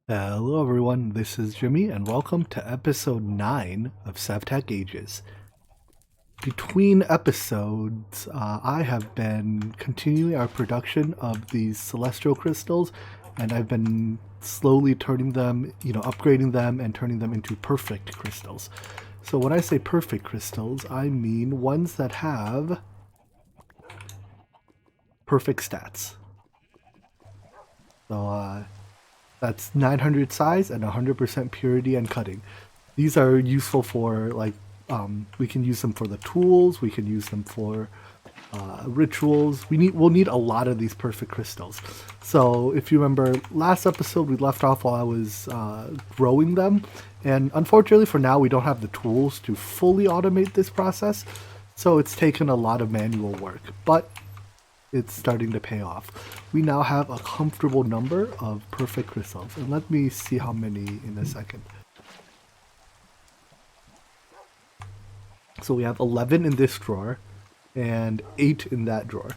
Hello everyone, this is Jimmy and welcome to episode 9 of SevTech Ages. Between episodes, I have been continuing our production of these celestial crystals, and I've been slowly turning them, upgrading them and turning them into perfect crystals. So when I say perfect crystals, I mean ones that have perfect stats. So that's 900 size and 100% purity and cutting. These are useful for we can use them for the tools. We can use them for rituals. We'll need a lot of these perfect crystals. So if you remember last episode, we left off while I was growing them, and unfortunately for now, we don't have the tools to fully automate this process. So it's taken a lot of manual work, but it's starting to pay off. We now have a comfortable number of perfect crystals, and let me see how many in a second. So we have 11 in this drawer and 8 in that drawer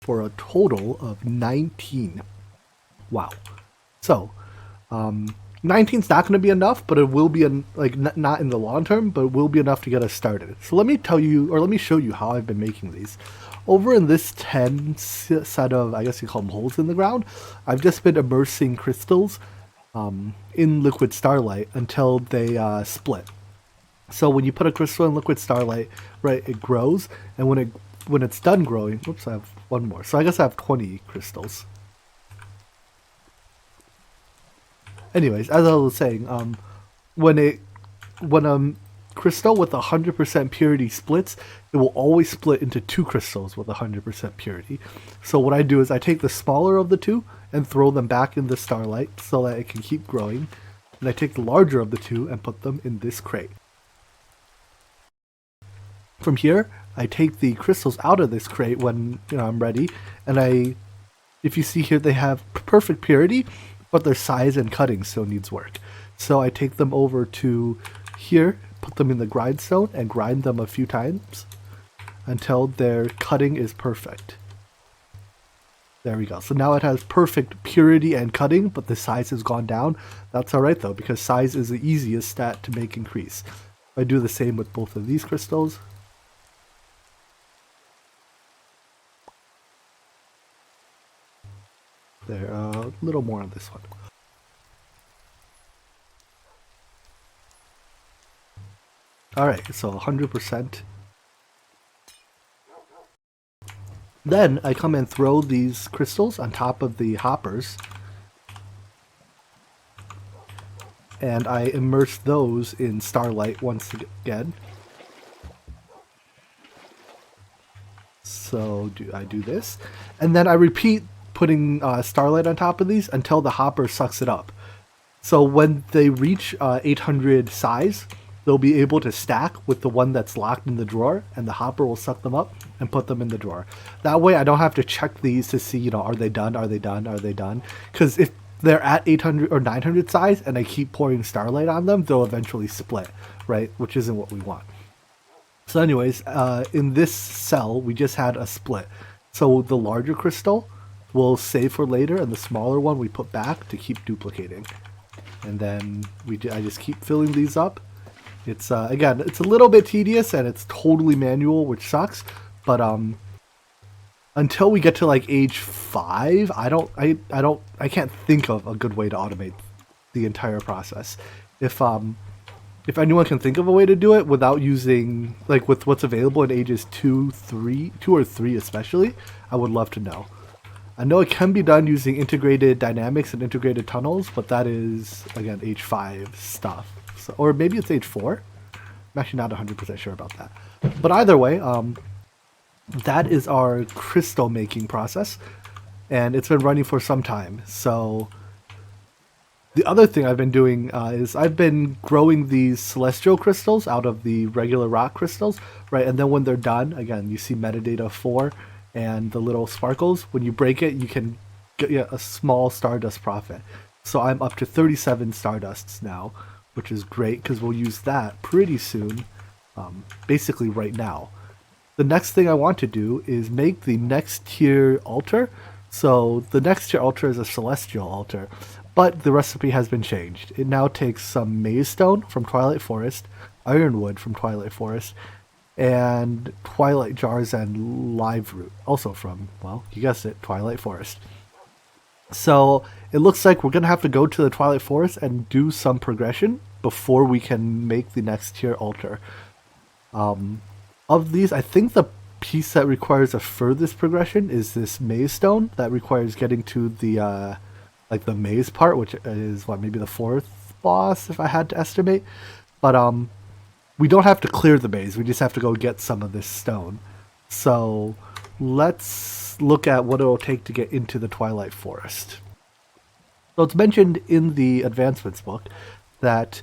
for a total of 19. Wow. So 19 is not going to be enough, but it will be not in the long term, but it will be enough to get us started. So let me show you how I've been making these. Over in this 10 set of, I guess you call them holes in the ground, I've just been immersing crystals in liquid starlight until they split. So when you put a crystal in liquid starlight, right, it grows, and when it's done growing, whoops, I have one more. So I guess I have 20 crystals. Anyways, as I was saying, when a crystal with 100% purity splits, it will always split into two crystals with 100% purity. So what I do is I take the smaller of the two and throw them back in the starlight so that it can keep growing, and I take the larger of the two and put them in this crate. From here, I take the crystals out of this crate when I'm ready, and if you see here, they have perfect purity, but their size and cutting still needs work. So I take them over to here, put them in the grindstone, and grind them a few times until their cutting is perfect. There we go. So now it has perfect purity and cutting, but the size has gone down. That's alright though, because size is the easiest stat to make increase. I do the same with both of these crystals. There, a little more on this one. Alright, so 100%. Then I come and throw these crystals on top of the hoppers, and I immerse those in starlight once again. So I do this, and then I repeat putting starlight on top of these until the hopper sucks it up. So when they reach 800 size, they'll be able to stack with the one that's locked in the drawer, and the hopper will suck them up and put them in the drawer. That way I don't have to check these to see, are they done, are they done, are they done? Because if they're at 800 or 900 size and I keep pouring starlight on them, they'll eventually split, right? Which isn't what we want. So anyways, in this cell, we just had a split. So the larger crystal we'll save for later, and the smaller one we put back to keep duplicating. And then I just keep filling these up. It's again, it's a little bit tedious and it's totally manual, which sucks. But until we get to like age 5, I can't think of a good way to automate the entire process. If anyone can think of a way to do it without using with what's available in ages 2 or 3 especially, I would love to know. I know it can be done using integrated dynamics and integrated tunnels, but that is, again, age 5 stuff. So, or maybe it's age 4? I'm actually not 100% sure about that. But either way, that is our crystal making process, and it's been running for some time. So the other thing I've been doing is I've been growing these celestial crystals out of the regular rock crystals, right? And then when they're done, again, you see metadata 4, and the little sparkles, when you break it, you can get a small stardust profit. So I'm up to 37 stardusts now, which is great because we'll use that pretty soon, basically right now. The next thing I want to do is make the next tier altar So the next tier altar is a celestial altar, but the recipe has been changed. It now takes some maze stone from Twilight Forest, ironwood from Twilight Forest, and twilight jars and live root, also from, well, you guessed it, Twilight Forest. So it looks like we're gonna have to go to the Twilight Forest and do some progression before we can make the next tier altar. Of these, I think the piece that requires the furthest progression is this maze stone that requires getting to the like the maze part, which is what, maybe the fourth boss if I had to estimate. But we don't have to clear the maze, we just have to go get some of this stone. So let's look at what it'll take to get into the Twilight Forest. So it's mentioned in the advancements book that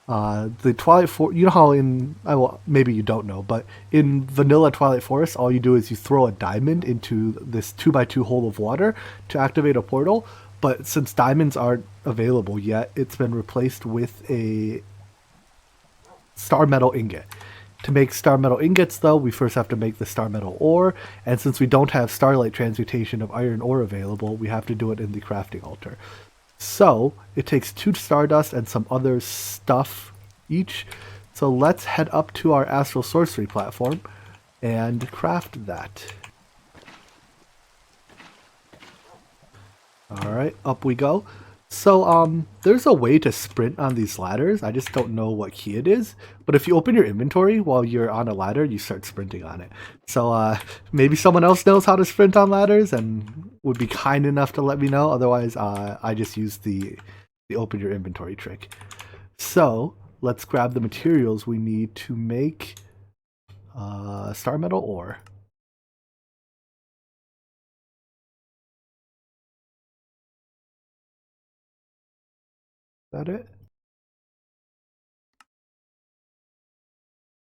the Twilight Forest, you know how in, well, maybe you don't know, but in vanilla Twilight Forest, all you do is you throw a diamond into this 2x2 hole of water to activate a portal. But since diamonds aren't available yet, it's been replaced with a star metal ingot. To make star metal ingots, though, we first have to make the star metal ore, and since we don't have starlight transmutation of iron ore available, we have to do it in the crafting altar. So it takes 2 stardust and some other stuff each. So let's head up to our Astral Sorcery platform and craft that. Alright, up we go. So there's a way to sprint on these ladders. I just don't know what key it is. But if you open your inventory while you're on a ladder, you start sprinting on it. So maybe someone else knows how to sprint on ladders and would be kind enough to let me know. Otherwise, I just use the open your inventory trick. So let's grab the materials we need to make star metal ore. Is that it?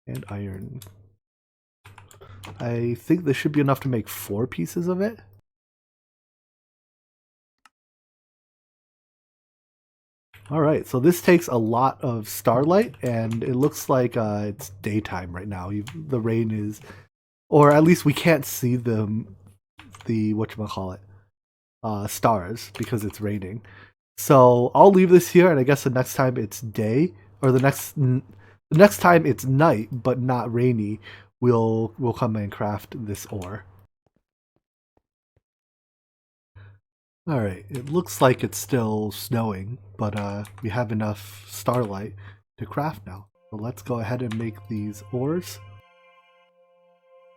And iron. I think this should be enough to make 4 pieces of it. Alright, so this takes a lot of starlight, and it looks like it's daytime right now. The rain is, or at least we can't see the whatchamacallit, stars because it's raining. So I'll leave this here, and I guess the next time it's day, or the next time it's night but not rainy, we'll come and craft this ore. Alright, it looks like it's still snowing, but we have enough starlight to craft now. So let's go ahead and make these ores.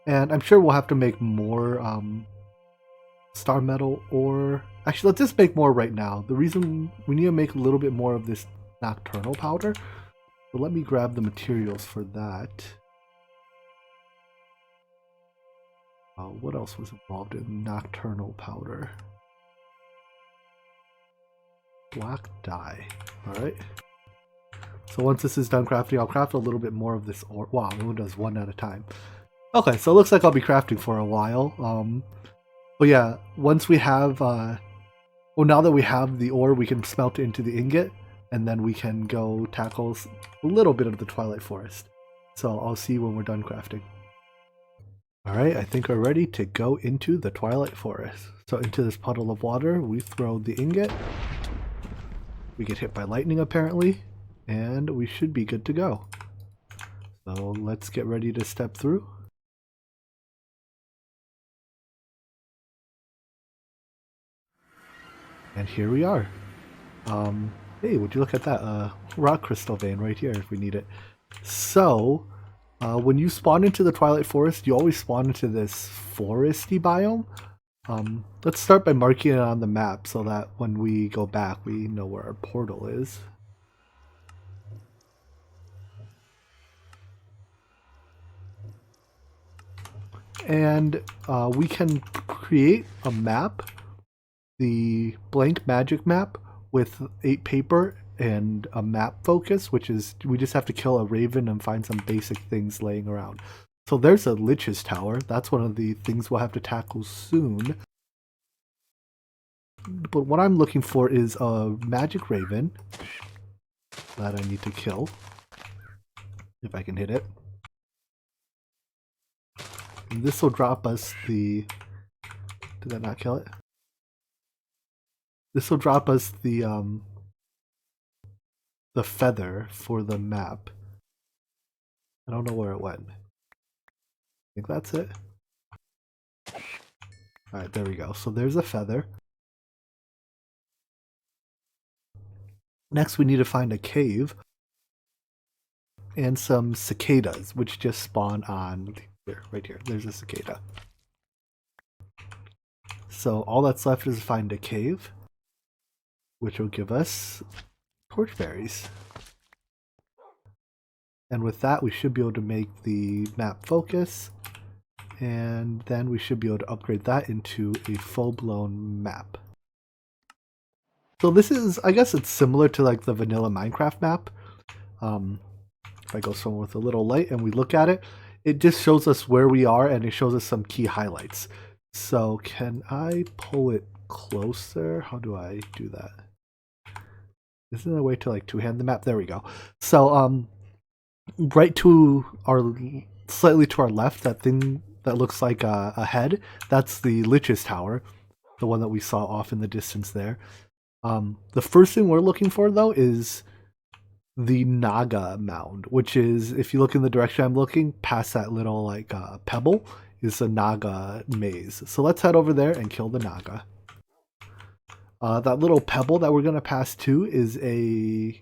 And I'm sure we'll have to make more star metal ore. Actually, let's just make more right now. The reason we need to make a little bit more of this nocturnal powder. So let me grab the materials for that. What else was involved in nocturnal powder? Black dye. Alright. So once this is done crafting, I'll craft a little bit more of this ore. Wow, it only does 1 at a time. Okay, so it looks like I'll be crafting for a while. But yeah, once we have, well, now that we have the ore, we can smelt it into the ingot, and then we can go tackle a little bit of the Twilight Forest. So I'll see when we're done crafting. Alright, I think we're ready to go into the Twilight Forest. So into this puddle of water, we throw the ingot. We get hit by lightning apparently, and we should be good to go. So let's get ready to step through. And here we are. Hey, would you look at that rock crystal vein right here if we need it. So, when you spawn into the Twilight Forest, you always spawn into this foresty biome. Let's start by marking it on the map so that when we go back, we know where our portal is. And we can create a map, the blank magic map, with 8 paper and a map focus, which is, we just have to kill a raven and find some basic things laying around. So there's a Lich's Tower. That's one of the things we'll have to tackle soon. But what I'm looking for is a magic raven that I need to kill. If I can hit it. And this will drop us the... Did that not kill it? This will drop us the feather for the map. I don't know where it went. I think that's it. Alright, there we go. So there's a feather. Next we need to find a cave and some cicadas, which just spawn on here, right here. There's a cicada. So all that's left is to find a cave, which will give us torchberries. And with that, we should be able to make the map focus, and then we should be able to upgrade that into a full-blown map. So this is, I guess it's similar to like the vanilla Minecraft map. If I go somewhere with a little light and we look at it, it just shows us where we are and it shows us some key highlights. So can I pull it closer? How do I do that? Isn't there a way to like two-hand the map? There we go. So right to our, slightly to our left, that thing that looks like a head, that's the Lich's Tower, the one that we saw off in the distance there. The first thing we're looking for though is the Naga mound, which is, if you look in the direction I'm looking, past that little like pebble is a Naga maze. So let's head over there and kill the Naga. That little pebble that we're going to pass to is a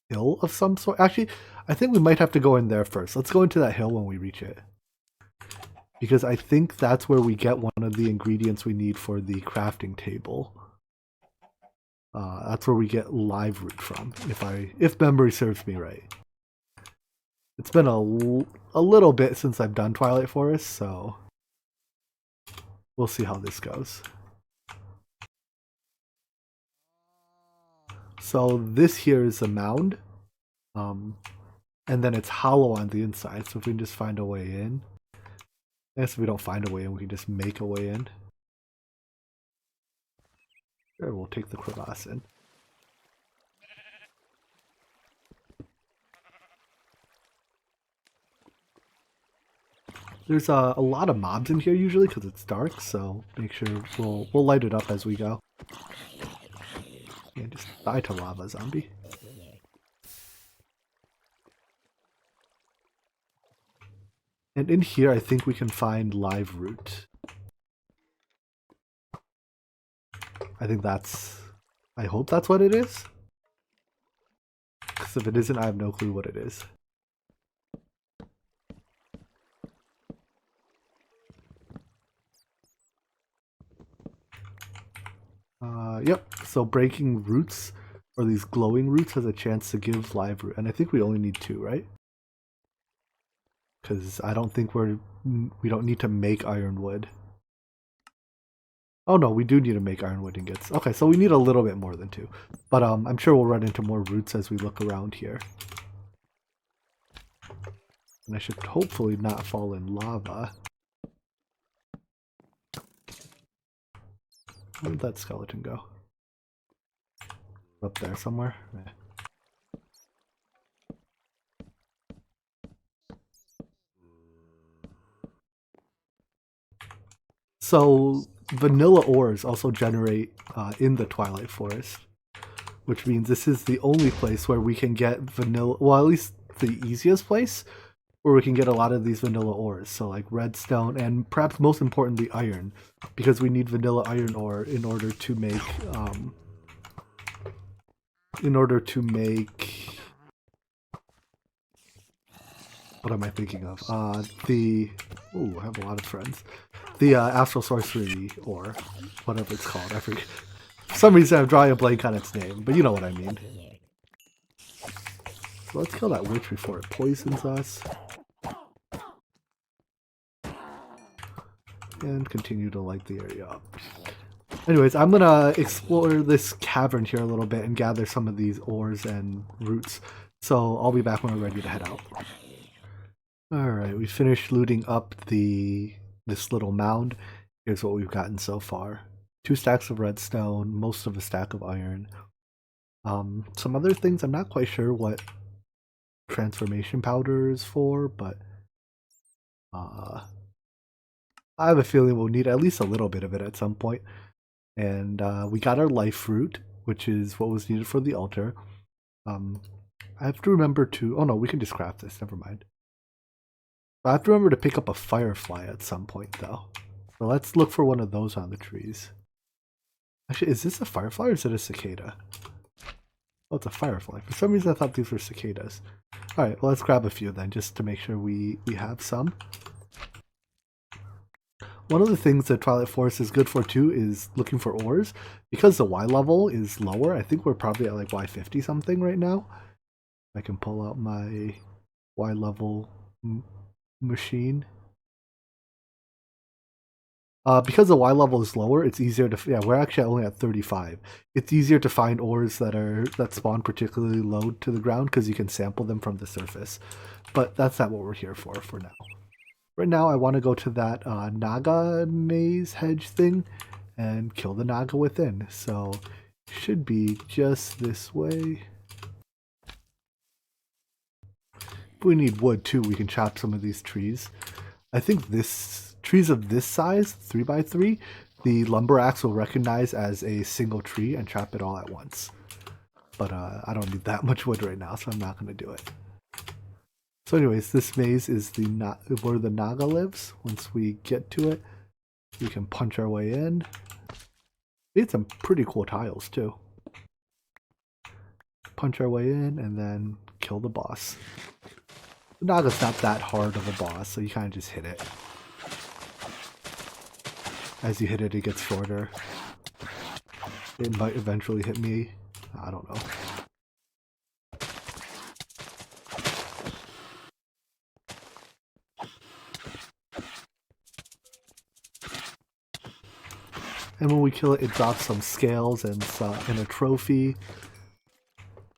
hill of some sort. Actually, I think we might have to go in there first. Let's go into that hill when we reach it, because I think that's where we get one of the ingredients we need for the crafting table. That's where we get live root from, if memory serves me right. It's been a little bit since I've done Twilight Forest, so we'll see how this goes. So this here is a mound, and then it's hollow on the inside, so if we can just find a way in. I guess if we don't find a way in, we can just make a way in. Sure, we'll take the crevasse in. There's a lot of mobs in here usually because it's dark, so make sure we'll light it up as we go. And just die to lava, zombie. And in here, I think we can find live root. I hope that's what it is. Because if it isn't, I have no clue what it is. Yep, so breaking roots, or these glowing roots, has a chance to give live root. And I think we only need 2, right? Because I don't think we don't need to make ironwood. Oh no, we do need to make ironwood ingots. Okay, so we need a little bit more than 2. But I'm sure we'll run into more roots as we look around here. And I should hopefully not fall in lava. Where did that skeleton go? Up there somewhere? Yeah. So vanilla ores also generate in the Twilight Forest, which means this is the only place where we can get vanilla, well, at least the easiest place where we can get a lot of these vanilla ores. So like redstone and perhaps most importantly iron, because we need vanilla iron ore in order to make what am I thinking of? I have a lot of friends. The Astral Sorcery, or whatever it's called. I forget. For some reason I'm drawing a blank on its name, but you know what I mean. So let's kill that witch before it poisons us. And continue to light the area up. Anyways, I'm gonna explore this cavern here a little bit and gather some of these ores and roots. So I'll be back when we're ready to head out. Alright, we finished looting up this little mound. Here's what we've gotten so far. 2 stacks of redstone, most of a stack of iron. Some other things, I'm not quite sure what transformation powder is for, but I have a feeling we'll need at least a little bit of it at some point. And we got our life fruit, which is what was needed for the altar. I have to remember to... Oh no, we can just craft this. Never mind. I have to remember to pick up a firefly at some point, though. So let's look for one of those on the trees. Actually, is this a firefly or is it a cicada? Oh, it's a firefly. For some reason I thought these were cicadas. Alright, well let's grab a few then, just to make sure we have some. One of the things that Twilight Forest is good for too is looking for ores. Because the Y level is lower, I think we're probably at like Y50 something right now. I can pull out my Y level machine. Because the Y level is lower, it's easier to... Yeah, we're actually only at 35. It's easier to find ores that spawn particularly low to the ground because you can sample them from the surface. But that's not what we're here for now. Right now, I want to go to that Naga maze hedge thing and kill the Naga within. So, should be just this way. If we need wood too, we can chop some of these trees. I think trees of this size, 3x3, the lumber axe will recognize as a single tree and chop it all at once. But I don't need that much wood right now, so I'm not going to do it. So anyways, this maze is where the Naga lives. Once we get to it, we can punch our way in. It's some pretty cool tiles too. Punch our way in and then kill the boss. The Naga's not that hard of a boss, so you kind of just hit it. As you hit it, it gets shorter. It might eventually hit me. I don't know. And when we kill it, it drops some scales and a trophy.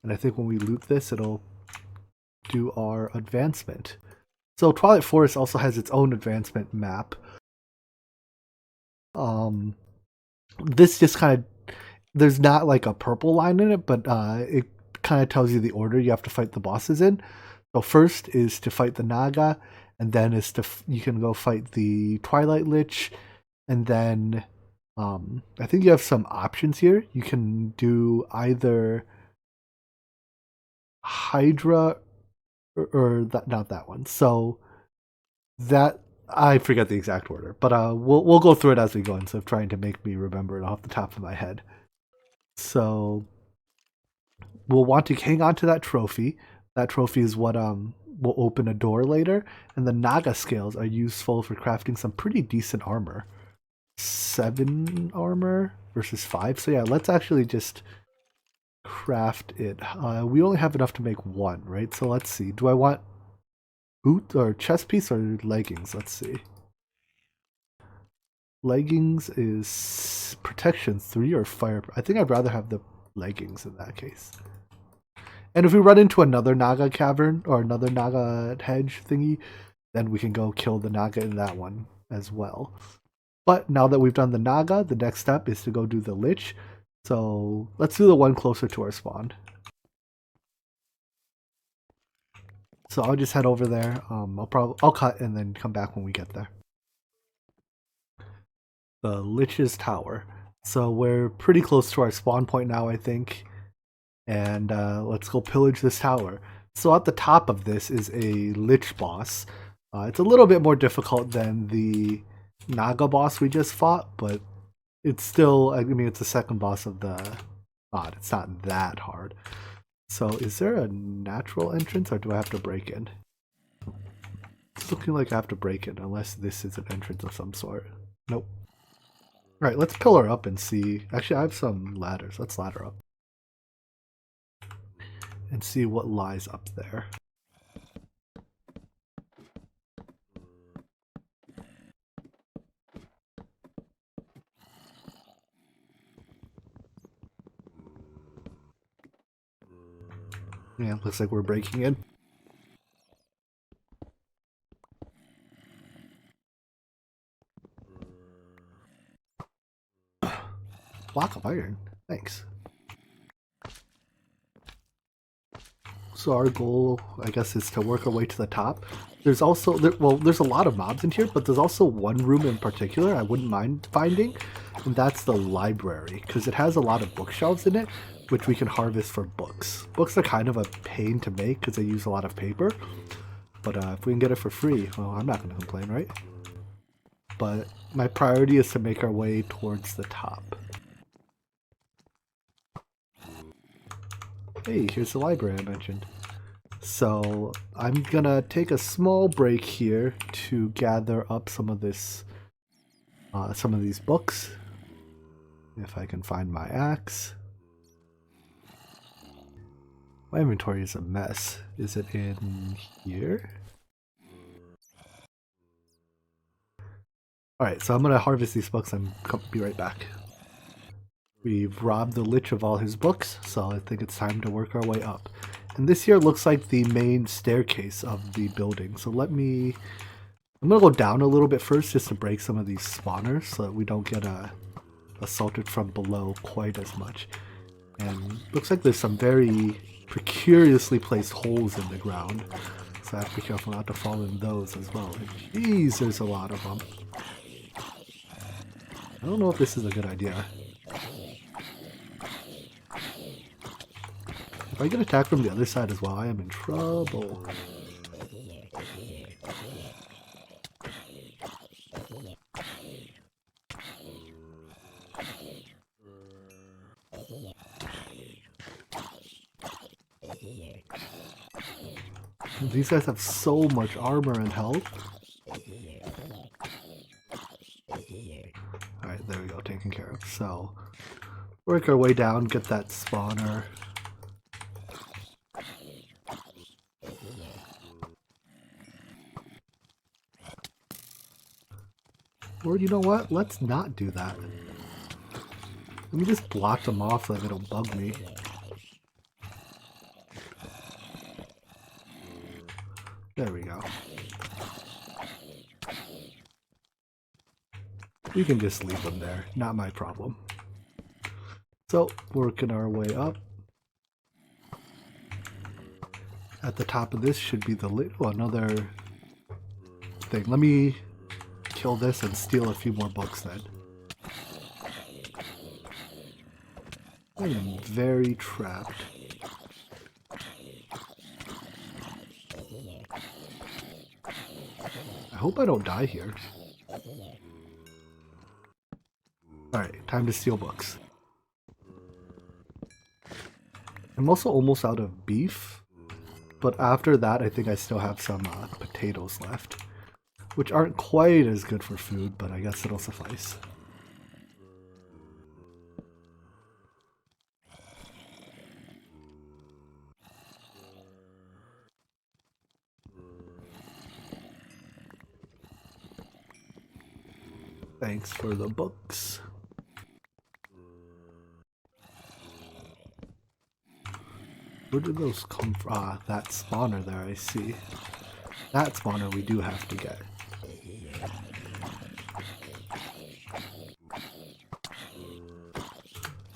And I think when we loot this, it'll do our advancement. So Twilight Forest also has its own advancement map. This just kind of... There's not like a purple line in it, but it kind of tells you the order you have to fight the bosses in. So first is to fight the Naga, and then you can go fight the Twilight Lich, and then I think you have some options here. You can do either Hydra or not that one. So that... I forget the exact order, but we'll go through it as we go instead of trying to make me remember it off the top of my head. So we'll want to hang on to that trophy. That trophy is what will open a door later, and the Naga scales are useful for crafting some pretty decent armor. 7 armor versus 5. So yeah, let's actually just craft it. We only have enough to make 1, right? So let's see. Do I want boot or chest piece or leggings? Let's see. Leggings is protection 3 or fire. I think I'd rather have the leggings in that case. And if we run into another Naga cavern or another Naga hedge thingy, then we can go kill the Naga in that one as well. But now that we've done the Naga, the next step is to go do the Lich. So let's do the one closer to our spawn. So I'll just head over there. I'll cut and then come back when we get there. The Lich's Tower. So we're pretty close to our spawn point now, I think. And let's go pillage this tower. So at the top of this is a Lich boss. It's a little bit more difficult than the Naga boss we just fought, but it's still... I mean, it's the second boss of the mod. It's not that hard. So is there a natural entrance or do I have to break in? It's looking like I have to break in unless this is an entrance of some sort. Nope. Alright, let's pillar up and see. Actually, I have some ladders. Let's ladder up. And see what lies up there. Yeah, looks like we're breaking in. Block of iron. Thanks. So our goal, I guess, is to work our way to the top. There's also, there's a lot of mobs in here, but there's also one room in particular I wouldn't mind finding, and that's the library, because it has a lot of bookshelves in it, which we can harvest for books. Books are kind of a pain to make because they use a lot of paper, but if we can get it for free, well, I'm not going to complain, right? But my priority is to make our way towards the top. Hey, here's the library I mentioned. So I'm gonna take a small break here to gather up some of this, some of these books. If I can find my axe. My inventory is a mess. Is it in here? Alright, so I'm gonna harvest these books and be right back. We've robbed the Lich of all his books, so I think it's time to work our way up. And this here looks like the main staircase of the building, so I'm gonna go down a little bit first just to break some of these spawners so that we don't get assaulted from below quite as much. And looks like there's some very precariously placed holes in the ground, so I have to be careful not to fall in those as well. And jeez, there's a lot of them. I don't know if this is a good idea. If I get attacked from the other side as well, I am in trouble. These guys have so much armor and health. Alright, there we go, taken care of. So, work our way down, get that spawner. Or you know what? Let's not do that. Let me just block them off so that they don't bug me. There we go. We can just leave them there, not my problem. So, working our way up. At the top of this should be the another thing. Let me kill this and steal a few more books then. I am very trapped. I hope I don't die here. Alright, time to steal books. I'm also almost out of beef, but after that I think I still have some potatoes left, which aren't quite as good for food, but I guess it'll suffice. Thanks for the books. Where did those come from? Ah, that spawner there, I see. That spawner we do have to get.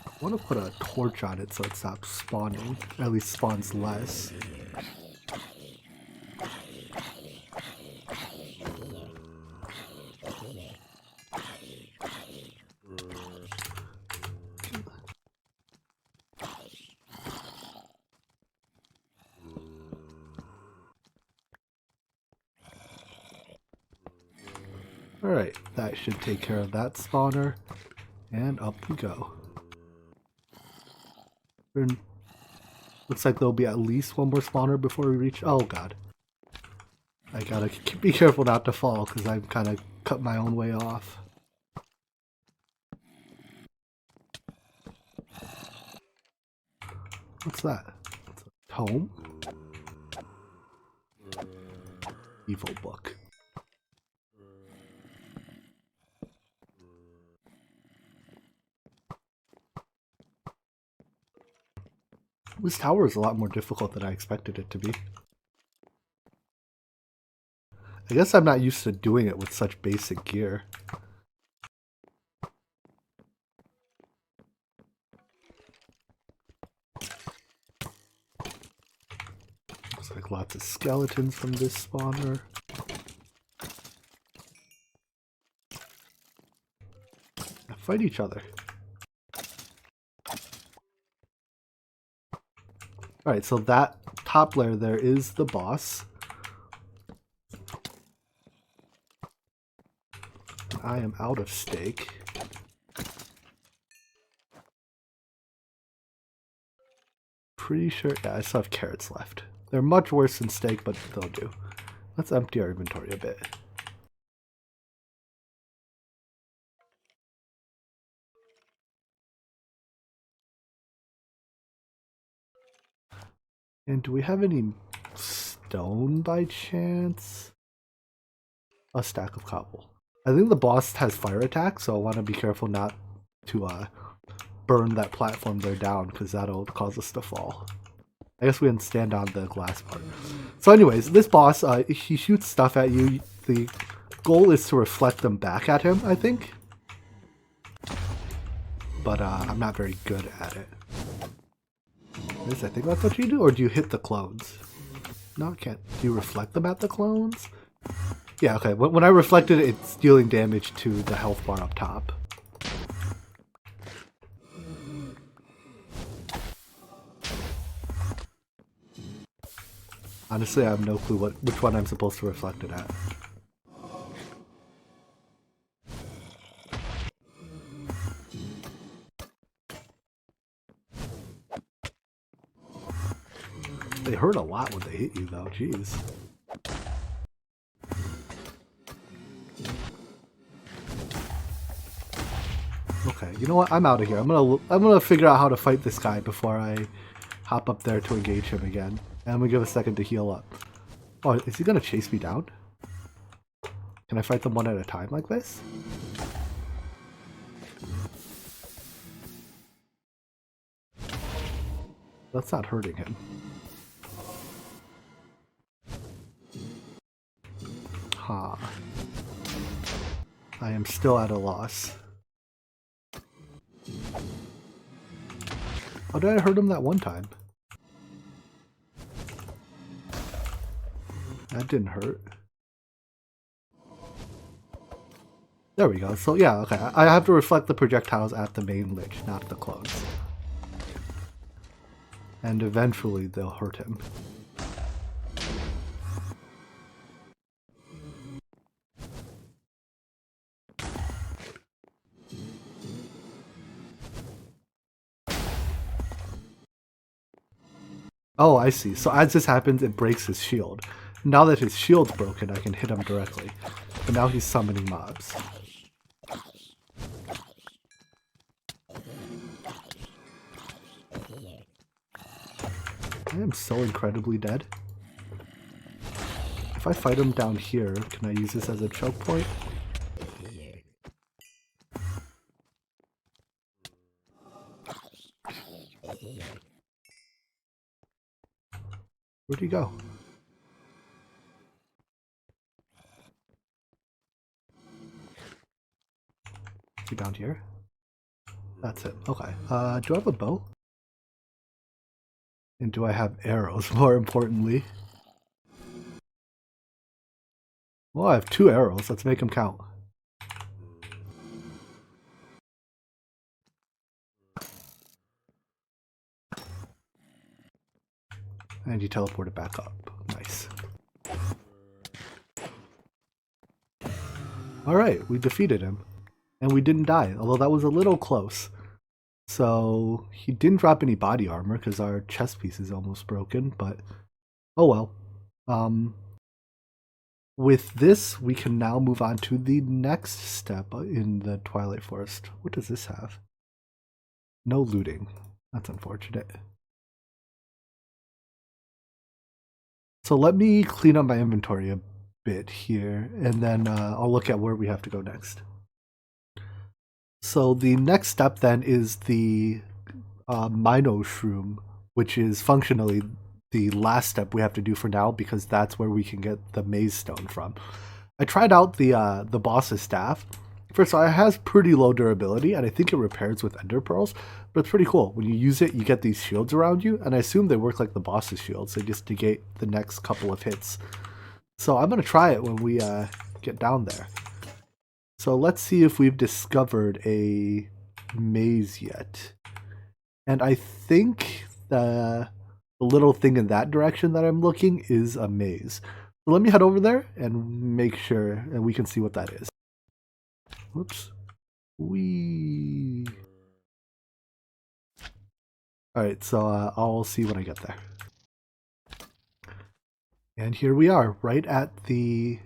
I want to put a torch on it so it stops spawning. At least spawns less. Alright, that should take care of that spawner. And up we go. Looks like there'll be at least one more spawner before we reach... Oh god. I gotta be careful not to fall because I've kind of cut my own way off. What's that? It's a tome? Evil book. This tower is a lot more difficult than I expected it to be. I guess I'm not used to doing it with such basic gear. like lots of skeletons from this spawner. Fight each other. Alright, so that top layer there is the boss. I am out of steak. Pretty sure, yeah, I still have carrots left. They're much worse than steak, but they'll do. Let's empty our inventory a bit. And do we have any stone by chance? A stack of cobble. I think the boss has fire attack, so I want to be careful not to burn that platform there down, because that'll cause us to fall. I guess we can stand on the glass part. So anyways, this boss, he shoots stuff at you. The goal is to reflect them back at him, I think. But I'm not very good at it. I think that's what you do, or do you hit the clones? No, I can't. Do you reflect them at the clones? Yeah, okay. When I reflected it, it's dealing damage to the health bar up top. Honestly, I have no clue which one I'm supposed to reflect it at. They hurt a lot when they hit you, though. Jeez. Okay, you know what? I'm out of here. I'm gonna figure out how to fight this guy before I hop up there to engage him again. And I'm gonna give a second to heal up. Oh, is he gonna chase me down? Can I fight them one at a time like this? That's not hurting him. Ha. I am still at a loss. How did I hurt him that one time? That didn't hurt. There we go. So yeah, okay. I have to reflect the projectiles at the main Lich, not the clones. And eventually they'll hurt him. Oh, I see. So as this happens, it breaks his shield. Now that his shield's broken, I can hit him directly. But now he's summoning mobs. I am so incredibly dead. If I fight him down here, can I use this as a choke point? Where'd he go? Is he down here? That's it. Okay. Do I have a bow? And do I have arrows, more importantly? Well, I have 2 arrows. Let's make them count. And you teleported back up. Nice. Alright, we defeated him. And we didn't die, although that was a little close. So, he didn't drop any body armor because our chest piece is almost broken, but oh well. With this, we can now move on to the next step in the Twilight Forest. What does this have? No looting. That's unfortunate. So let me clean up my inventory a bit here, and then I'll look at where we have to go next. So the next step then is the Mino Shroom, which is functionally the last step we have to do for now, because that's where we can get the Maze Stone from. I tried out the boss's staff, First of all, it has pretty low durability, and I think it repairs with ender pearls, but it's pretty cool. When you use it, you get these shields around you, and I assume they work like the boss's shields. They just negate the next couple of hits. So I'm going to try it when we get down there. So let's see if we've discovered a maze yet. And I think the little thing in that direction that I'm looking is a maze. So let me head over there and make sure, and we can see what that is. Whoops. Whee. Alright, so I'll see when I get there. And here we are, right at the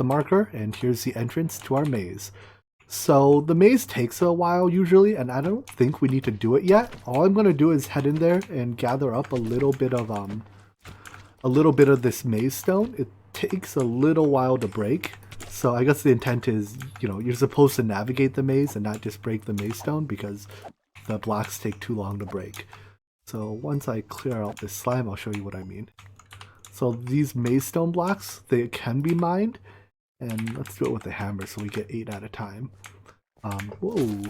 marker, and here's the entrance to our maze. So the maze takes a while usually, and I don't think we need to do it yet. All I'm gonna do is head in there and gather up a little bit of this maze stone. It takes a little while to break. So I guess the intent is, you're supposed to navigate the maze and not just break the maze stone because the blocks take too long to break. So once I clear out this slime, I'll show you what I mean. So these maze stone blocks, they can be mined, and let's do it with a hammer so we get 8 at a time. Whoa.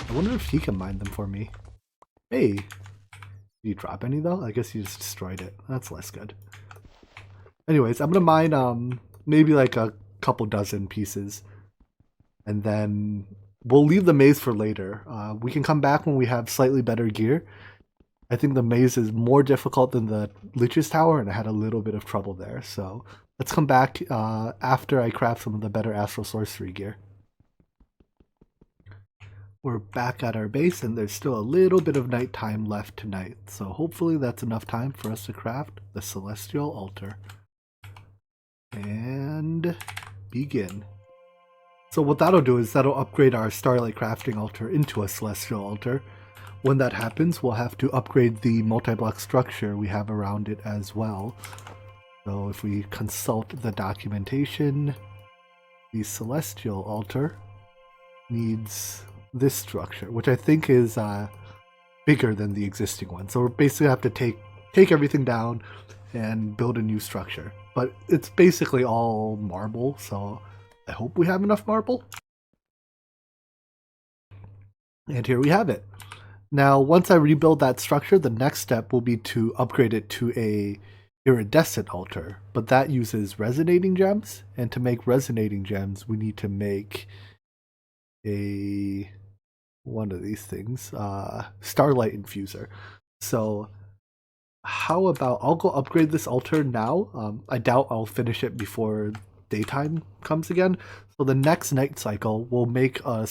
I wonder if he can mine them for me. Hey. Did you drop any though? I guess you just destroyed it. That's less good. Anyways, I'm gonna mine maybe like a couple dozen pieces, and then we'll leave the maze for later. We can come back when we have slightly better gear. I think the maze is more difficult than the Lich's Tower, and I had a little bit of trouble there. So let's come back after I craft some of the better Astral Sorcery gear. We're back at our base, and there's still a little bit of nighttime left tonight. So hopefully that's enough time for us to craft the Celestial Altar. And begin. So what that'll do is that'll upgrade our Starlight Crafting Altar into a Celestial Altar. When that happens, we'll have to upgrade the multi-block structure we have around it as well. So if we consult the documentation, the Celestial Altar needs this structure, which I think is bigger than the existing one. So we're basically have to take everything down and build a new structure. But it's basically all marble, so I hope we have enough marble. And here we have it. Now, once I rebuild that structure, the next step will be to upgrade it to a iridescent altar, but that uses resonating gems, and to make resonating gems, we need to make one of these things, Starlight Infuser. So how about I'll go upgrade this altar now. I doubt I'll finish it before daytime comes again. So the next night cycle will make a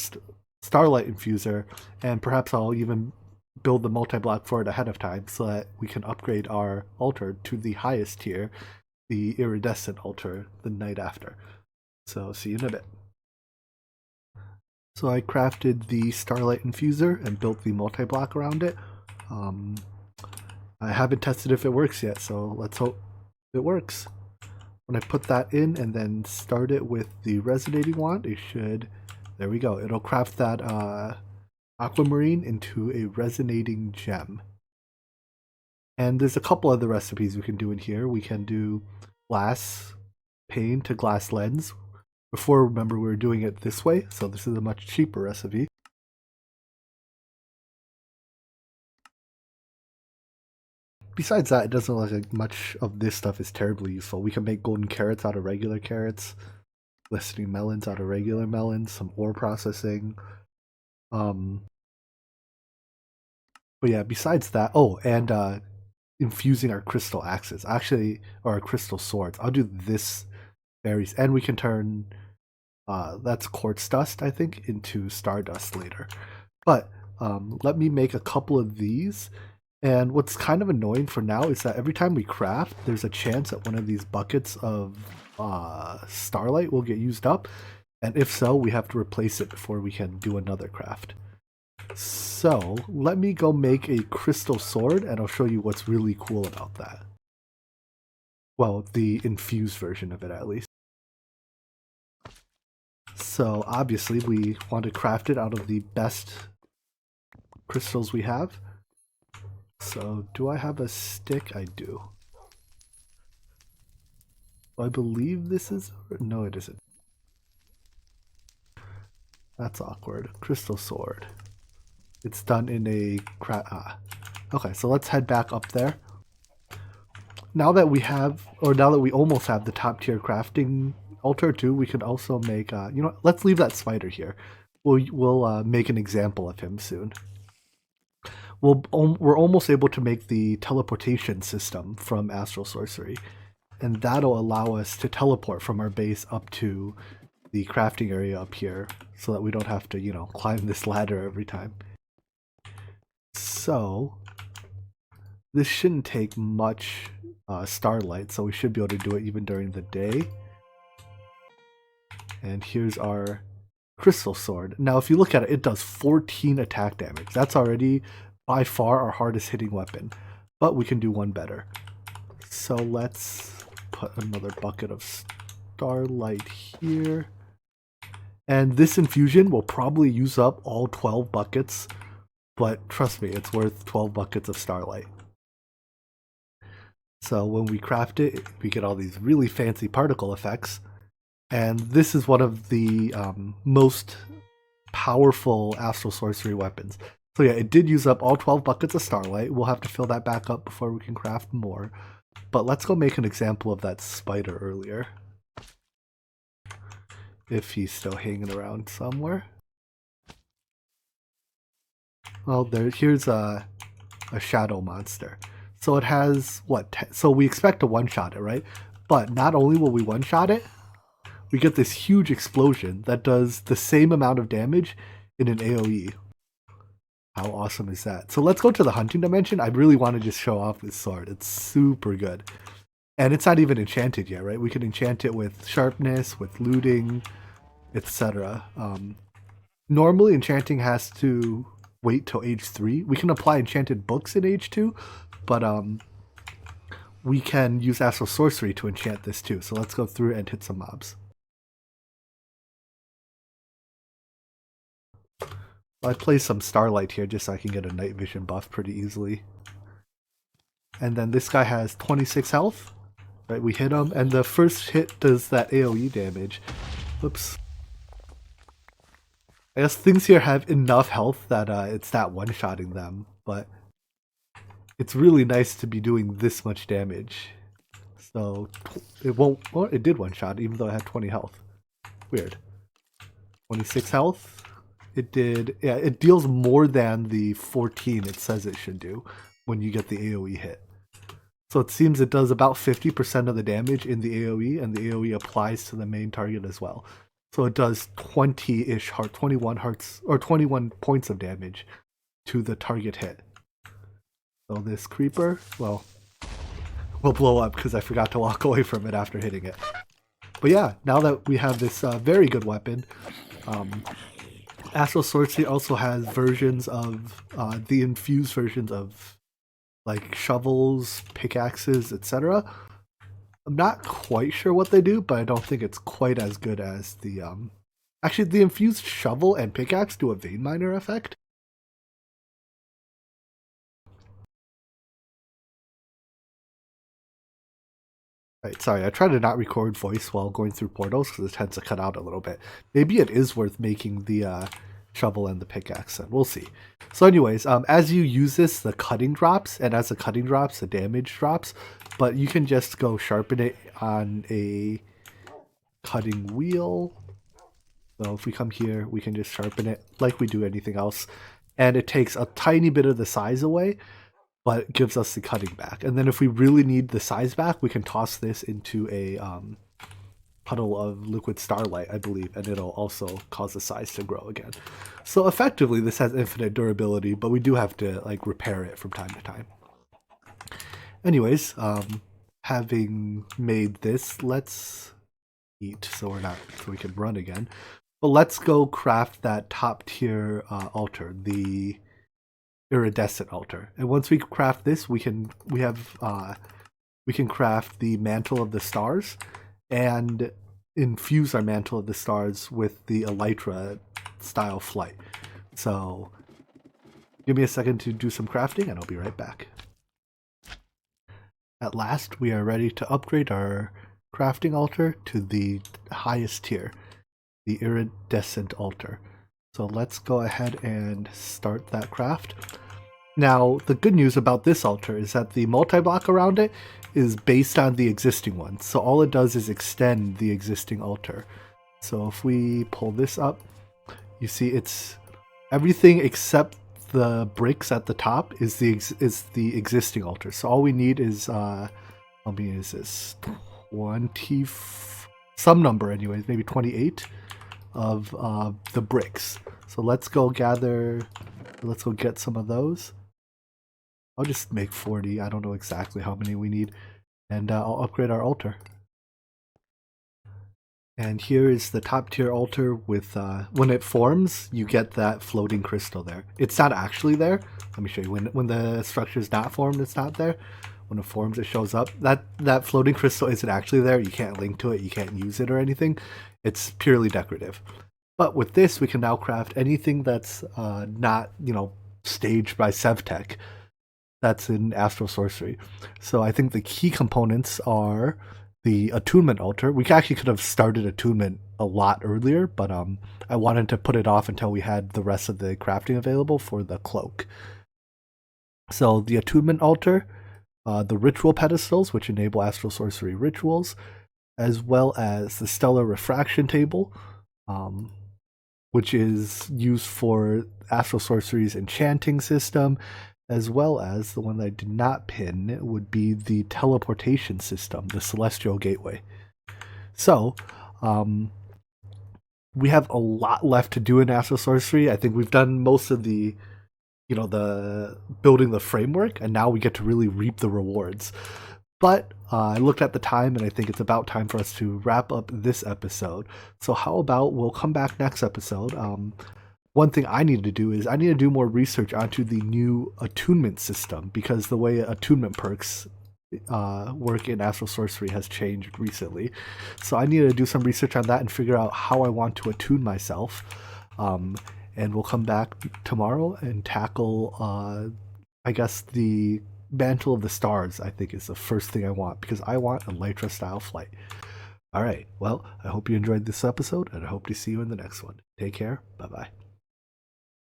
Starlight Infuser, and perhaps I'll even build the multi-block for it ahead of time so that we can upgrade our altar to the highest tier, the iridescent altar, the night after. So see you in a bit. So I crafted the Starlight Infuser and built the multi-block around it. I haven't tested if it works yet, so let's hope it works. When I put that in and then start it with the resonating wand, it should, there we go, it'll craft that aquamarine into a resonating gem. And there's a couple other recipes we can do in here. We can do glass pane to glass lens. Before, remember, we were doing it this way, so this is a much cheaper recipe. Besides that, it doesn't look like much of this stuff is terribly useful. We can make golden carrots out of regular carrots, glistening melons out of regular melons, some ore processing. But yeah, besides that, oh, and infusing our crystal axes, actually, or our crystal swords. I'll do this berries, and we can turn that's quartz dust, I think, into stardust later. But let me make a couple of these. And what's kind of annoying for now is that every time we craft, there's a chance that one of these buckets of starlight will get used up. And if so, we have to replace it before we can do another craft. So let me go make a crystal sword, and I'll show you what's really cool about that. Well, the infused version of it, at least. So obviously we want to craft it out of the best crystals we have. So do I have a stick? I do. I believe this is... no, it isn't. That's awkward. Crystal sword. It's done in a okay, so let's head back up there. Now that we have, or now that we almost have the top tier crafting altar too, we could also make, you know, let's leave that spider here. We'll make an example of him soon. We're almost able to make the teleportation system from Astral Sorcery, and that'll allow us to teleport from our base up to the crafting area up here, so that we don't have to, you know, climb this ladder every time. So this shouldn't take much starlight, so we should be able to do it even during the day. And here's our crystal sword. Now if you look at it, it does 14 attack damage. That's already by far our hardest hitting weapon, but we can do one better. So let's put another bucket of starlight here. And this infusion will probably use up all 12 buckets, but trust me, it's worth 12 buckets of starlight. So when we craft it, we get all these really fancy particle effects. And this is one of the most powerful Astral Sorcery weapons. So yeah, it did use up all 12 buckets of starlight. We'll have to fill that back up before we can craft more. But let's go make an example of that spider earlier. If he's still hanging around somewhere. Well, here's a shadow monster. So it has, what, so we expect to one-shot it, right? But not only will we one-shot it, we get this huge explosion that does the same amount of damage in an AoE. How awesome is that? So let's go to the hunting dimension. I really want to just show off this sword. It's super good. And it's not even enchanted yet, right? We can enchant it with sharpness, with looting, etc. Normally enchanting has to wait till age 3. We can apply enchanted books in age 2, but we can use Astral Sorcery to enchant this too. So let's go through and hit some mobs. I play some starlight here just so I can get a night vision buff pretty easily. And then this guy has 26 health. Right, we hit him, and the first hit does that AoE damage. Whoops. I guess things here have enough health that it's not one-shotting them, but it's really nice to be doing this much damage. So it won't, well, it did one-shot even though it had 20 health. Weird. 26 health. It did, yeah, it deals more than the 14 it says it should do when you get the AoE hit. So it seems it does about 50% of the damage in the AoE, and the AoE applies to the main target as well. So it does 20-ish 21 hearts, or 21 points of damage to the target hit. So this creeper, well, will blow up because I forgot to walk away from it after hitting it. But yeah, now that we have this very good weapon, Astral Sorcery also has versions of, the infused versions of like shovels, pickaxes, etc. I'm not quite sure what they do, but I don't think it's quite as good as the actually the infused shovel and pickaxe do a vein miner effect. Right, sorry, I try to not record voice while going through portals because it tends to cut out a little bit. Maybe it is worth making the shovel and the pickaxe, and we'll see. So anyways, as you use this, the cutting drops, and as the cutting drops, the damage drops, but you can just go sharpen it on a cutting wheel. So if we come here, we can just sharpen it like we do anything else, and it takes a tiny bit of the size away, but it gives us the cutting back. And then if we really need the size back, we can toss this into a puddle of liquid starlight, I believe, and it'll also cause the size to grow again. So effectively, this has infinite durability, but we do have to like repair it from time to time. Anyways, having made this, let's eat so we can run again. But let's go craft that top tier altar, the iridescent altar. And once we craft this, we can craft the mantle of the stars and infuse our mantle of the stars with the elytra style flight. So give me a second to do some crafting and I'll be right back. At last, we are ready to upgrade our crafting altar to the highest tier, the iridescent altar. So let's go ahead and start that craft. Now, the good news about this altar is that the multi-block around it is based on the existing one. So all it does is extend the existing altar. So if we pull this up, you see it's everything except the bricks at the top is the existing altar. So all we need is how many is this? 20 some number anyways, maybe 28 of the bricks. So let's go get some of those. I'll just make 40. I don't know exactly how many we need. And I'll upgrade our altar. And here is the top tier altar with, when it forms, you get that floating crystal there. It's not actually there. Let me show you. When the structure is not formed, it's not there. When it forms, it shows up. That floating crystal isn't actually there. You can't link to it. You can't use it or anything. It's purely decorative. But with this, we can now craft anything that's not, staged by SevTech. That's in Astral Sorcery. So I think the key components are the attunement altar. We actually could have started attunement a lot earlier, but I wanted to put it off until we had the rest of the crafting available for the cloak. So the attunement altar, the ritual pedestals, which enable Astral Sorcery rituals, as well as the stellar refraction table, which is used for Astral Sorcery's enchanting system, as well as the one that I did not pin would be the teleportation system, the Celestial Gateway. So, we have a lot left to do in Astral Sorcery. I think we've done most of the, the building the framework, and now we get to really reap the rewards. But I looked at the time, and I think it's about time for us to wrap up this episode. So how about we'll come back next episode. One thing I need to do is I need to do more research onto the new attunement system, because the way attunement perks work in Astral Sorcery has changed recently. So I need to do some research on that and figure out how I want to attune myself. And we'll come back tomorrow and tackle, I guess, the Mantle of the Stars, I think, is the first thing I want, because I want a Elytra style flight. Alright, well, I hope you enjoyed this episode, and I hope to see you in the next one. Take care, bye-bye.